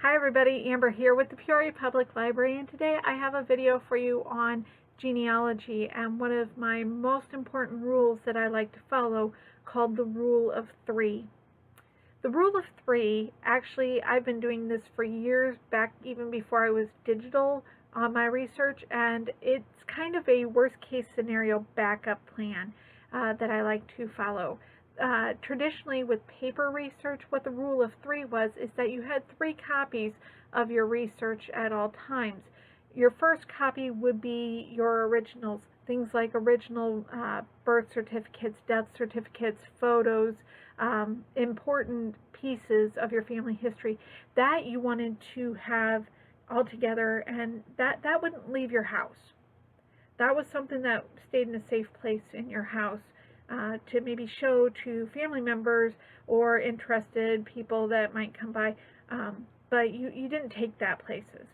Hi everybody, Amber here with the Peoria Public Library, and today I have a video for you on genealogy and one of my most important rules that I like to follow, called the Rule of Three. The Rule of Three, actually I've been doing this for years, back even before I was digital on my research, and it's kind of a worst case scenario backup plan that I like to follow. Traditionally with paper research, what the Rule of Three was is that you had 3 copies of your research at all times. Your first copy would be your originals, things like original birth certificates, death certificates, photos, important pieces of your family history that you wanted to have all together, and that wouldn't leave your house. That was something that stayed in a safe place in your house. To maybe show to family members or interested people that might come by, but you didn't take that places.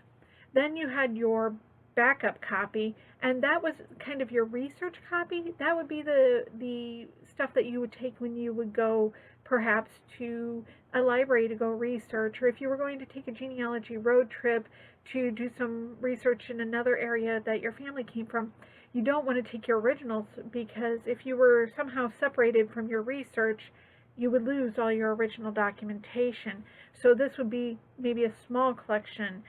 Then you had your backup copy, and that was kind of your research copy. That would be the stuff that you would take when you would go perhaps to a library to go research, or if you were going to take a genealogy road trip to do some research in another area that your family came from. You don't want to take your originals, because if you were somehow separated from your research, you would lose all your original documentation. So this would be maybe a small collection,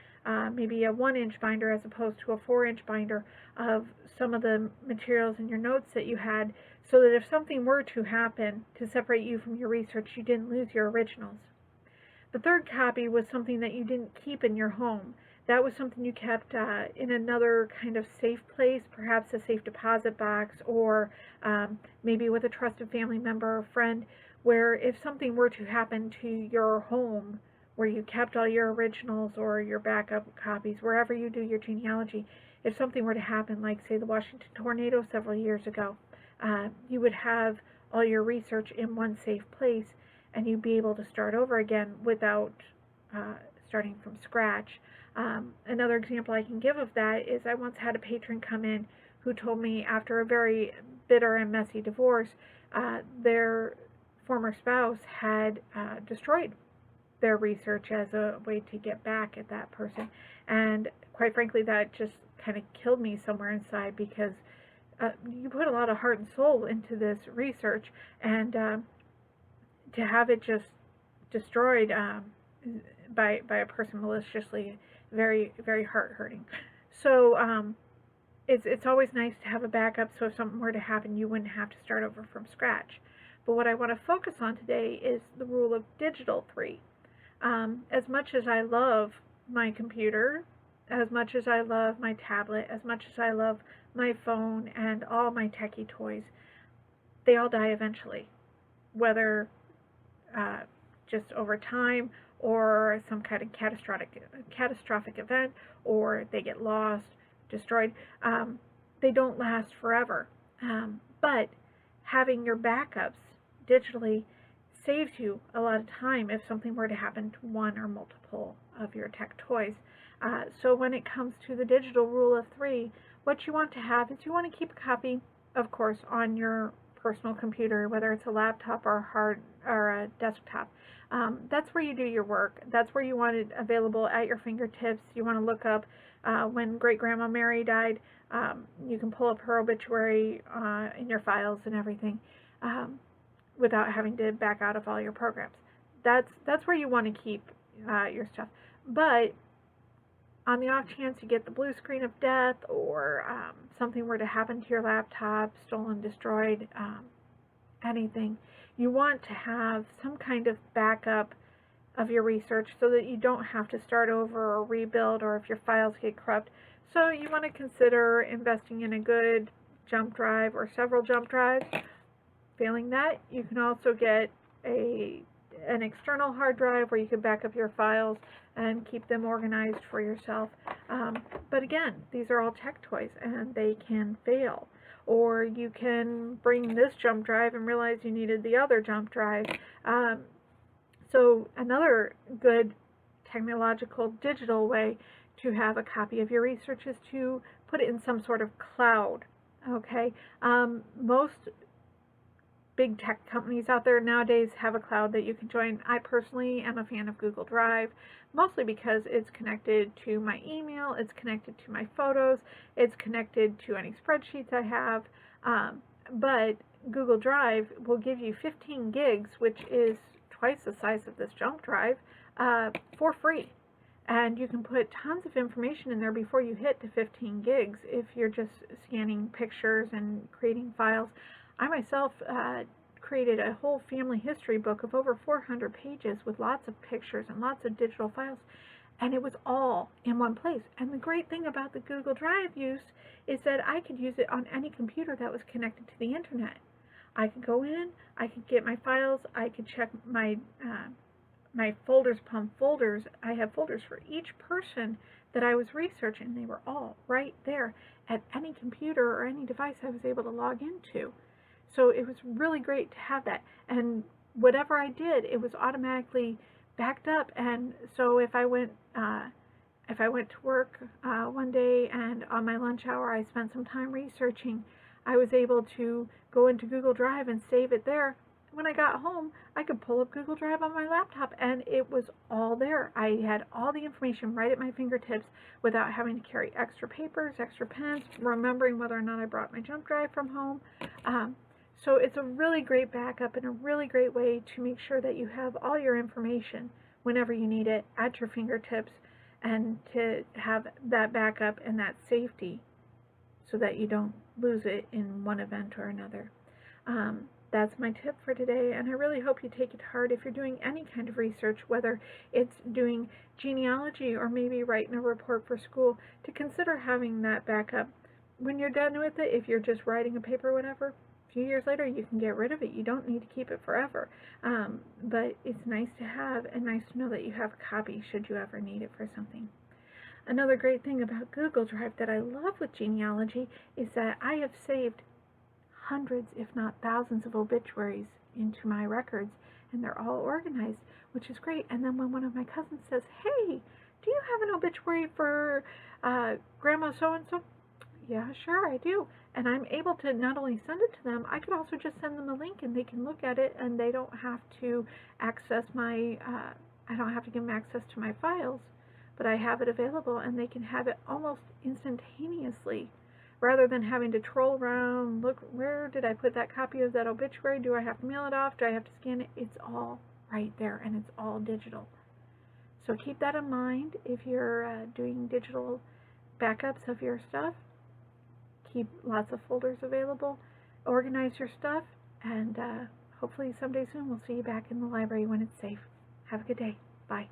maybe a 1-inch binder as opposed to a 4-inch binder of some of the materials in your notes that you had, so that if something were to happen to separate you from your research, you didn't lose your originals. The third copy was something that you didn't keep in your home. That was something you kept in another kind of safe place, perhaps a safe deposit box, or maybe with a trusted family member or friend, where if something were to happen to your home, where you kept all your originals or your backup copies, wherever you do your genealogy, if something were to happen, like say the Washington tornado several years ago, you would have all your research in one safe place, and you'd be able to start over again without starting from scratch. Another example I can give of that is I once had a patron come in who told me after a very bitter and messy divorce, their former spouse had destroyed their research as a way to get back at that person. And quite frankly, that just kind of killed me somewhere inside, because you put a lot of heart and soul into this research, and to have it just destroyed by a person maliciously, very, very heart-hurting. So it's always nice to have a backup, so if something were to happen, you wouldn't have to start over from scratch. But what I want to focus on today is the Rule of Digital Three. As much as I love my computer, as much as I love my tablet, as much as I love my phone and all my techie toys, they all die eventually, whether just over time, or some kind of catastrophic event, or they get lost, destroyed. They don't last forever. But having your backups digitally saves you a lot of time if something were to happen to one or multiple of your tech toys. So when it comes to the digital Rule of Three, what you want to have is you want to keep a copy, of course, on your personal computer, whether it's a laptop or a desktop. That's where you do your work. That's where you want it available at your fingertips. You want to look up when Great-Grandma Mary died. You can pull up her obituary in your files and everything without having to back out of all your programs. That's where you want to keep your stuff. But on the off chance you get the blue screen of death, or something were to happen to your laptop, stolen, destroyed, anything, you want to have some kind of backup of your research so that you don't have to start over or rebuild, or if your files get corrupt. So you want to consider investing in a good jump drive or several jump drives. Failing that, you can also get an external hard drive where you can back up your files and keep them organized for yourself. But again, these are all tech toys and they can fail. Or you can bring this jump drive and realize you needed the other jump drive. So another good technological digital way to have a copy of your research is to put it in some sort of cloud. Okay, most big tech companies out there nowadays have a cloud that you can join. I personally am a fan of Google Drive, mostly because it's connected to my email, it's connected to my photos, it's connected to any spreadsheets I have, but Google Drive will give you 15 gigs, which is twice the size of this jump drive, for free. And you can put tons of information in there before you hit to 15 gigs if you're just scanning pictures and creating files. I myself created a whole family history book of over 400 pages with lots of pictures and lots of digital files, and it was all in one place. And the great thing about the Google Drive use is that I could use it on any computer that was connected to the internet. I could go in, I could get my files, I could check my folders upon folders. I have folders for each person that I was researching. They were all right there at any computer or any device I was able to log into. So it was really great to have that. And whatever I did, it was automatically backed up. And so if I went to work one day and on my lunch hour I spent some time researching, I was able to go into Google Drive and save it there. When I got home, I could pull up Google Drive on my laptop, and it was all there. I had all the information right at my fingertips without having to carry extra papers, extra pens, remembering whether or not I brought my jump drive from home. So it's a really great backup and a really great way to make sure that you have all your information whenever you need it at your fingertips, and to have that backup and that safety so that you don't lose it in one event or another. That's my tip for today, and I really hope you take it to heart if you're doing any kind of research, whether it's doing genealogy or maybe writing a report for school, to consider having that backup. When you're done with it, if you're just writing a paper or whatever, a few years later you can get rid of it. You don't need to keep it forever. But it's nice to have, and nice to know that you have a copy should you ever need it for something. Another great thing about Google Drive that I love with genealogy is that I have saved hundreds, if not thousands, of obituaries into my records, and they're all organized, which is great. And then when one of my cousins says, "Hey, do you have an obituary for Grandma so-and-so?" "Yeah, sure, I do." And I'm able to not only send it to them, I could also just send them a link and they can look at it, and they don't have to access my, I don't have to give them access to my files, but I have it available, and they can have it almost instantaneously. Rather than having to troll around, look, where did I put that copy of that obituary? Do I have to mail it off? Do I have to scan it? It's all right there, and it's all digital. So keep that in mind if you're doing digital backups of your stuff. Keep lots of folders available. Organize your stuff, and hopefully someday soon we'll see you back in the library when it's safe. Have a good day. Bye.